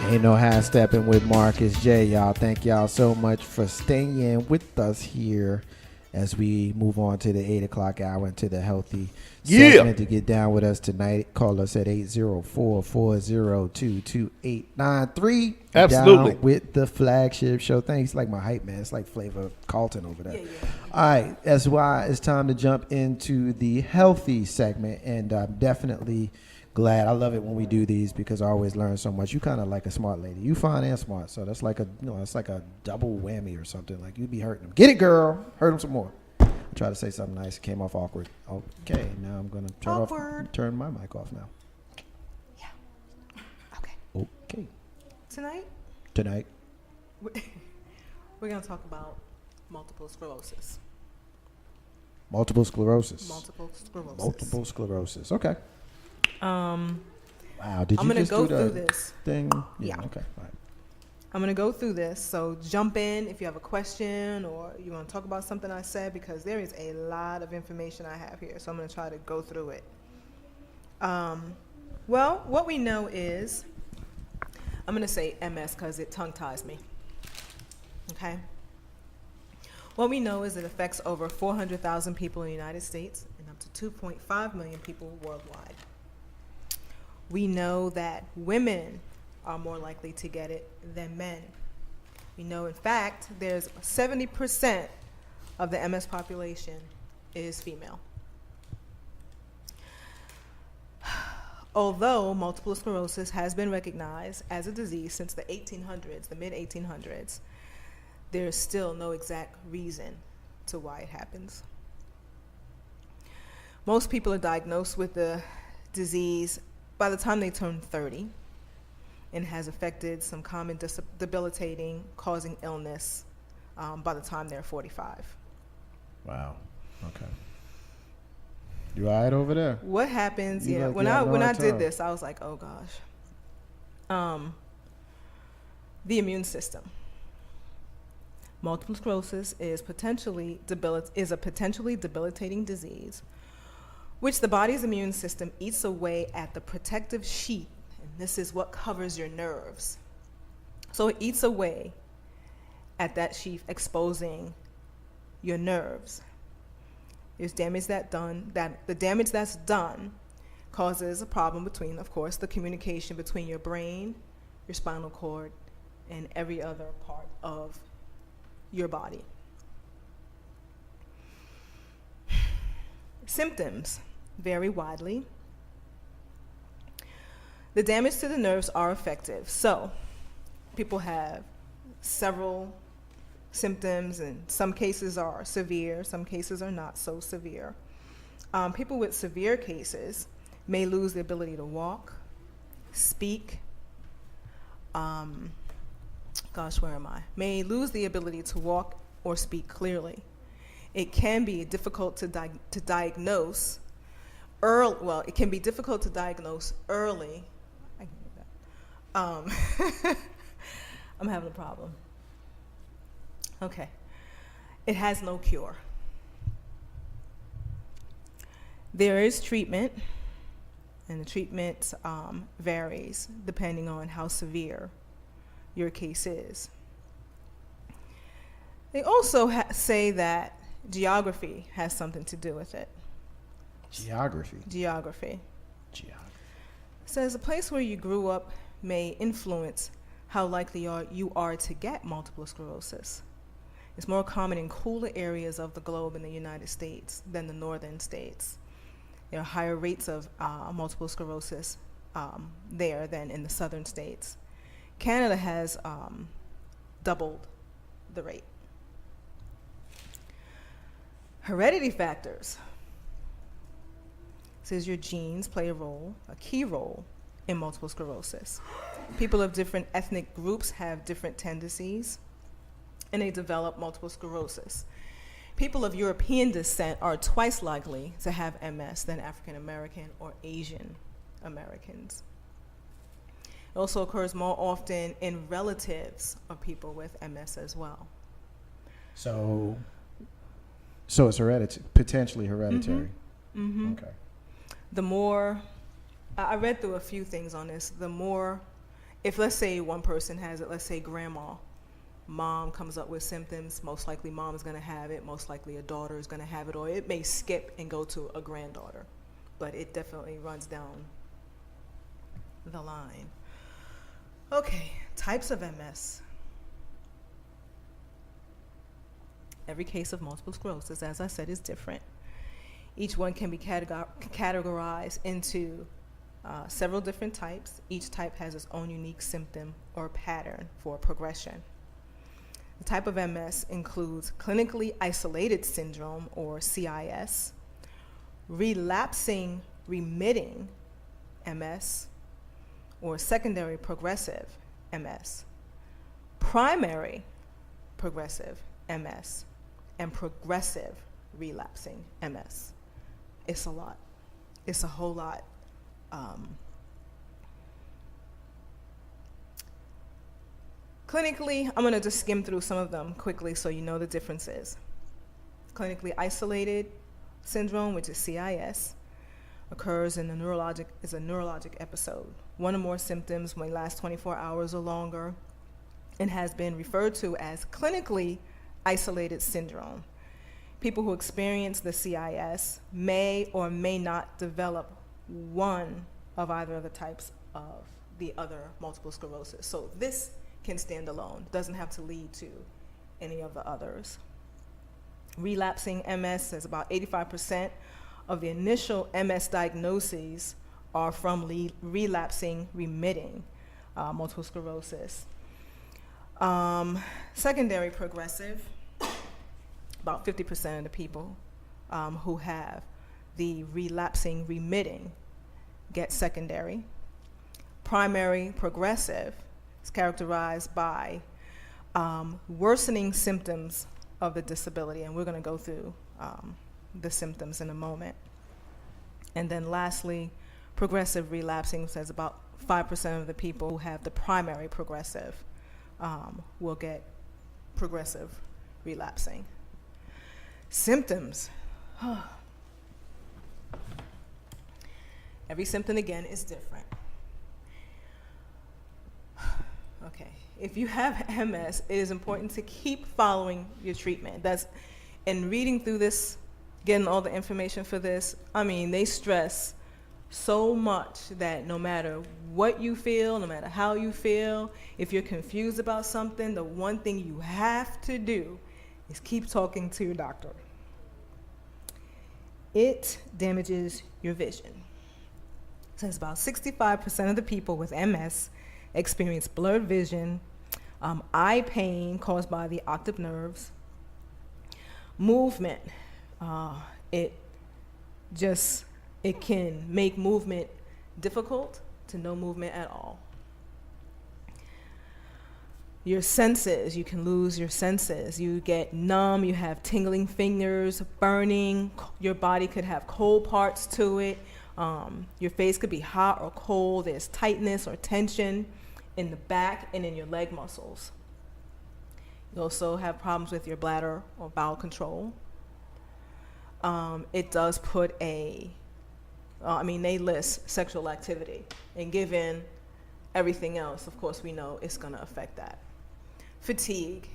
Ain't no half stepping with Marcus J. Y'all, thank y'all so much for staying with us here as we move on to the 8 o'clock hour into the healthy segment. To get down with us tonight, call us at 804-402-2893. Absolutely. Down with the flagship show. Thanks, like my hype man. It's like Flavor Carlton over there. All right, that's why it's time to jump into the healthy segment, and I'm definitely glad. I love it when we do these because I always learn so much. You kind of like a smart lady. You fine and smart, so that's like it's like a double whammy or something. Like you'd be hurting them. Get it, girl. Hurt them some more. I try to say something nice. It came off awkward. Okay, now I'm gonna turn my mic off now. Yeah. Okay. Okay. Tonight, we're gonna talk about multiple sclerosis. Multiple sclerosis. Okay. Wow. Did you just go do through the this thing? Yeah. Okay. All right. I'm gonna go through this. So jump in if you have a question or you want to talk about something I said, because there is a lot of information I have here. So I'm gonna try to go through it. Well, what we know is, I'm gonna say MS because it tongue ties me. Okay. What we know is it affects over 400,000 people in the United States and up to 2.5 million people worldwide. We know that women are more likely to get it than men. We know, in fact, there's 70% of the MS population is female. Although multiple sclerosis has been recognized as a disease since the 1800s, the mid-1800s, there's still no exact reason to why it happens. Most people are diagnosed with the disease by the time they turn 30, and has affected some common debilitating, causing illness by the time they're 45. Wow. Okay. You all right over there? What happens? You Yeah. like When you I did this, I was like, oh gosh. The immune system. Multiple sclerosis is a potentially debilitating disease, which the body's immune system eats away at the protective sheath, and this is what covers your nerves. So it eats away at that sheath, exposing your nerves. There's damage the damage that's done causes a problem between, of course, the communication between your brain, your spinal cord, and every other part of your body. Symptoms vary widely. The damage to the nerves are effective. So people have several symptoms, and some cases are severe, some cases are not so severe. People with severe cases may lose the ability to walk, speak, may lose the ability to walk or speak clearly. It can be difficult to diagnose early. Well, it can be difficult to diagnose early. I can do that. I'm having a problem. Okay. It has no cure. There is treatment, and the treatment varies depending on how severe your case is. They also say that geography has something to do with it. Geography. Says a place where you grew up may influence how likely you are to get multiple sclerosis. It's more common in cooler areas of the globe in the United States than the northern states. There are higher rates of multiple sclerosis there than in the southern states. Canada has doubled the rate. Heredity factors. Says your genes play a key role in multiple sclerosis. People of different ethnic groups have different tendencies, and they develop multiple sclerosis. People of European descent are twice likely to have MS than African American or Asian Americans. It also occurs more often in relatives of people with MS as well. So it's potentially hereditary. Mm-hmm. Okay. The more, I read through a few things on this, the more if let's say one person has it, let's say grandma, mom comes up with symptoms, most likely mom is going to have it, most likely a daughter is going to have it, or it may skip and go to a granddaughter, but it definitely runs down the line. Okay, types of MS. Every case of multiple sclerosis, as I said, is different. Each one can be categorized into several different types. Each type has its own unique symptom or pattern for progression. The type of MS includes clinically isolated syndrome, or CIS, relapsing remitting MS, or secondary progressive MS, primary progressive MS, and progressive relapsing MS. It's a lot. It's a whole lot. Clinically, I'm going to just skim through some of them quickly so you know the differences. Clinically isolated syndrome, which is CIS, occurs in a neurologic episode. One or more symptoms may last 24 hours or longer and has been referred to as clinically isolated syndrome. People who experience the CIS may or may not develop one of either of the types of the other multiple sclerosis. So this can stand alone. It doesn't have to lead to any of the others. Relapsing MS is about 85% of the initial MS diagnoses are from relapsing remitting multiple sclerosis. Secondary progressive, about 50% of the people who have the relapsing remitting get secondary. Primary progressive is characterized by worsening symptoms of the disability, and we're going to go through the symptoms in a moment. And then lastly, progressive relapsing says about 5% of the people who have the primary progressive will get progressive relapsing. Symptoms. Every symptom, again, is different. Okay, if you have MS, it is important to keep following your treatment. And reading through this, getting all the information for this, I mean, they stress so much that no matter what you feel, no matter how you feel, if you're confused about something, the one thing you have to do is keep talking to your doctor. It damages your vision. So it's about 65% of the people with MS experience blurred vision, eye pain caused by the optic nerves, movement. It can make movement difficult to no movement at all. Your senses, you can lose your senses. You get numb, you have tingling fingers, burning, your body could have cold parts to it. Your face could be hot or cold. There's tightness or tension in the back and in your leg muscles. You also have problems with your bladder or bowel control. It does put they list sexual activity, and given everything else, of course, we know it's going to affect that. Fatigue,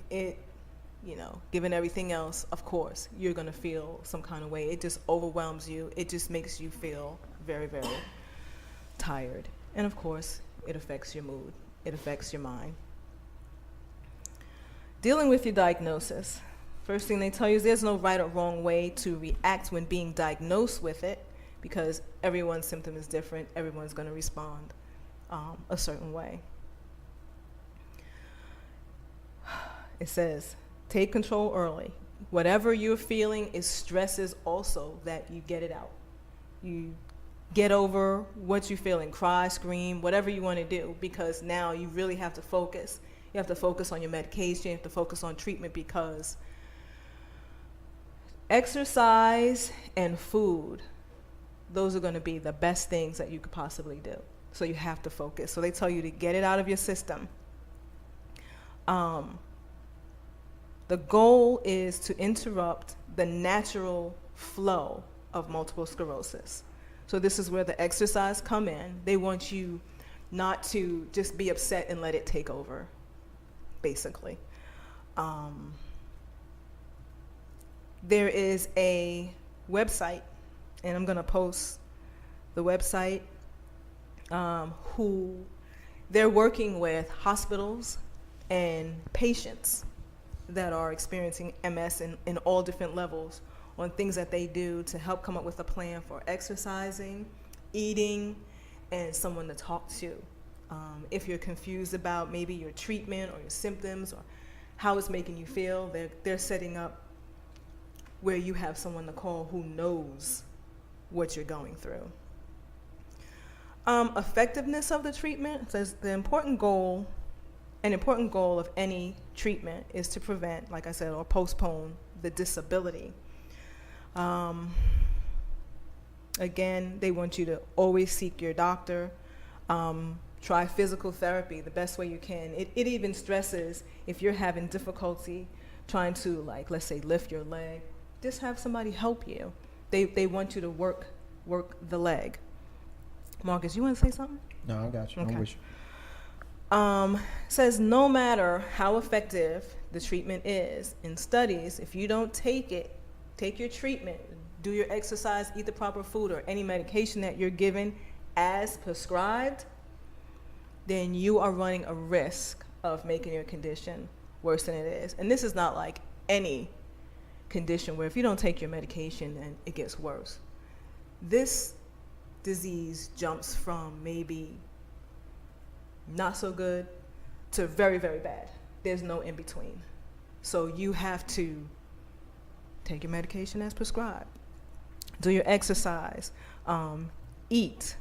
given everything else, of course, you're going to feel some kind of way. It just overwhelms you. It just makes you feel very, very tired. And of course, it affects your mood. It affects your mind. Dealing with your diagnosis. First thing they tell you is there's no right or wrong way to react when being diagnosed with it, because everyone's symptom is different. Everyone's going to respond a certain way. It says, take control early. Whatever you're feeling is stresses also that you get it out. You get over what you're feeling, cry, scream, whatever you want to do, because now you really have to focus. You have to focus on your medication. You have to focus on treatment, because exercise and food, those are going to be the best things that you could possibly do. So you have to focus. So they tell you to get it out of your system. The goal is to interrupt the natural flow of multiple sclerosis. So this is where the exercise come in. They want you not to just be upset and let it take over, basically. There is a website, and I'm going to post the website, who they're working with hospitals and patients that are experiencing MS in all different levels on things that they do to help come up with a plan for exercising, eating, and someone to talk to. If you're confused about maybe your treatment or your symptoms or how it's making you feel, they're setting up where you have someone to call who knows what you're going through. Effectiveness of the treatment says an important goal of any treatment is to prevent, like I said, or postpone the disability. Again, they want you to always seek your doctor. Try physical therapy the best way you can. It even stresses if you're having difficulty trying to, like, let's say, lift your leg, just have somebody help you. They want you to work the leg. Marcus, you want to say something? No, I got you. Okay. I'm with you. Says no matter how effective the treatment is, in studies, if you don't take your treatment, do your exercise, eat the proper food, or any medication that you're given as prescribed, then you are running a risk of making your condition worse than it is. And this is not like any condition where if you don't take your medication, then it gets worse. This disease jumps from maybe not so good to very, very bad. There's no in between. So you have to take your medication as prescribed, do your exercise, eat.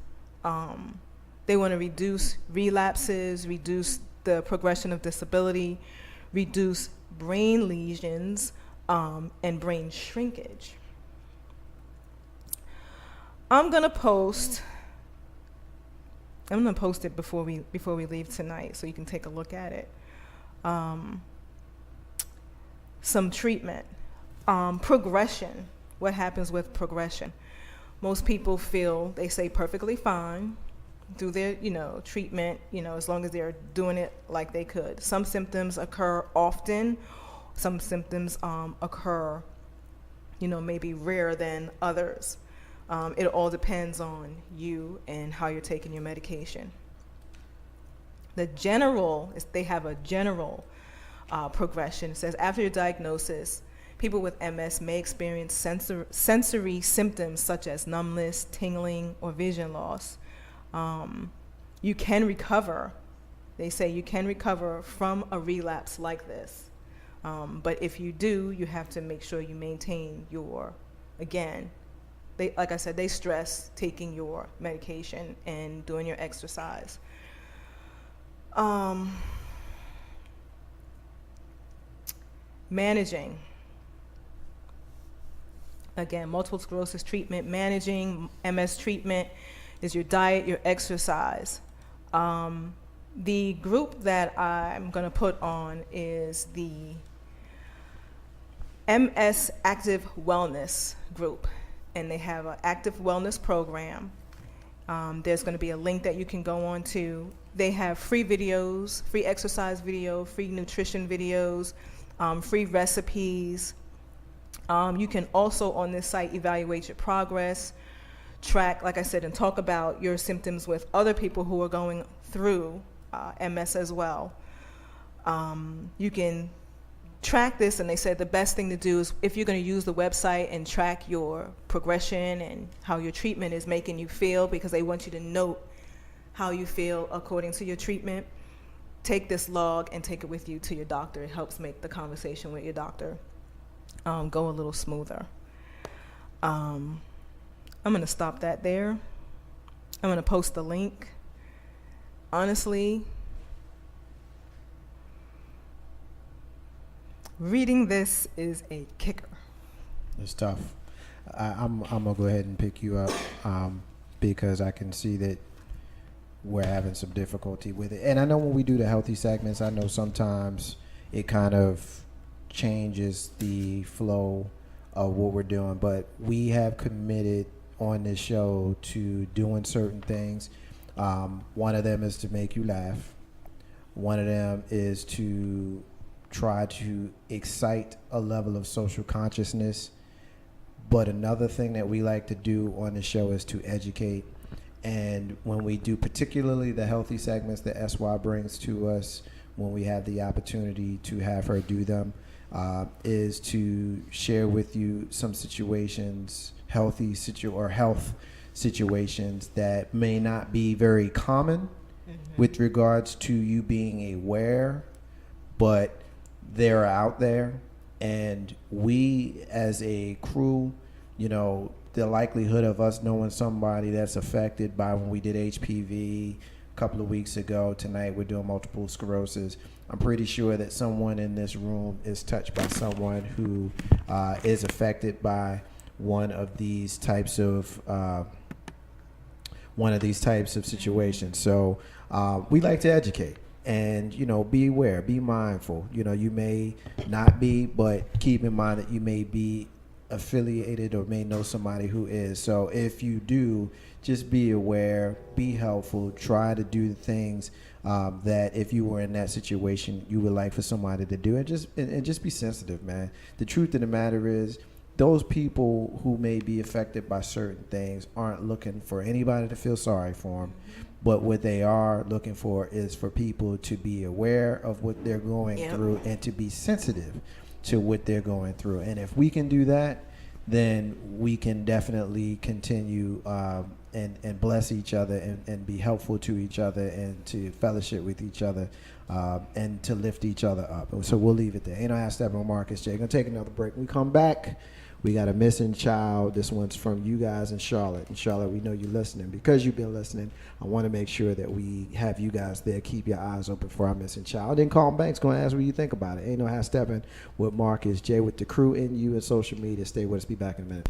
They want to reduce relapses, reduce the progression of disability, reduce brain lesions, and brain shrinkage. I'm gonna post it before we leave tonight, so you can take a look at it. Some treatment, progression. What happens with progression? Most people feel, they say, perfectly fine, do their treatment, as long as they're doing it like they could. Some symptoms occur often. Some symptoms occur, maybe rarer than others. It all depends on you and how you're taking your medication. They have a general progression. It says after your diagnosis, people with MS may experience sensory symptoms such as numbness, tingling, or vision loss. You can recover. They say you can recover from a relapse like this. But if you do, you have to make sure you maintain like I said, they stress taking your medication and doing your exercise. Managing. Again, multiple sclerosis treatment, managing MS treatment is your diet, your exercise. The group that I'm going to put on is the MS Active Wellness group, and they have an active wellness program. There's going to be a link that you can go on to. They have free videos, free exercise video, free nutrition videos, free recipes. You can also on this site evaluate your progress, track, like I said, and talk about your symptoms with other people who are going through MS as well. You can track this, and they said the best thing to do is if you're going to use the website and track your progression and how your treatment is making you feel, because they want you to note how you feel according to your treatment, take this log and take it with you to your doctor. It helps make the conversation with your doctor go a little smoother. I'm going to stop that there. I'm going to post the link. Honestly, reading this is a kicker. It's tough. I'm going to go ahead and pick you up because I can see that we're having some difficulty with it. And I know when we do the healthy segments, I know sometimes it kind of changes the flow of what we're doing, but we have committed on this show to doing certain things. One of them is to make you laugh. One of them is to try to excite a level of social consciousness. But another thing that we like to do on the show is to educate. And when we do particularly the healthy segments that SY brings to us, when we have the opportunity to have her do them, is to share with you some situations, health situations that may not be very common with regards to you being aware, but they're out there. And we as a crew, you know, the likelihood of us knowing somebody that's affected by, when we did HPV a couple of weeks ago, tonight we're doing multiple sclerosis. I'm pretty sure that someone in this room is touched by someone who is affected by one of these types of situations. So we like to educate. And, you know, be aware, be mindful. You know, you may not be, but keep in mind that you may be affiliated or may know somebody who is. So if you do, just be aware, be helpful, try to do the things that if you were in that situation, you would like for somebody to do. And just be sensitive, man. The truth of the matter is, those people who may be affected by certain things aren't looking for anybody to feel sorry for them. But what they are looking for is for people to be aware of what they're going through and to be sensitive to what they're going through. And if we can do that, then we can definitely continue and bless each other and be helpful to each other and to fellowship with each other and to lift each other up. So we'll leave it there. Ain't no ask Steppin on Marcus J. Gonna take another break. When we come back, we got a missing child. This one's from you guys in Charlotte. And Charlotte, we know you're listening. Because you've been listening, I want to make sure that we have you guys there. Keep your eyes open for our missing child. Then Carl Banks going to ask what you think about it. Ain't no half stepping with Marcus J with the crew in you and social media. Stay with us. Be back in a minute.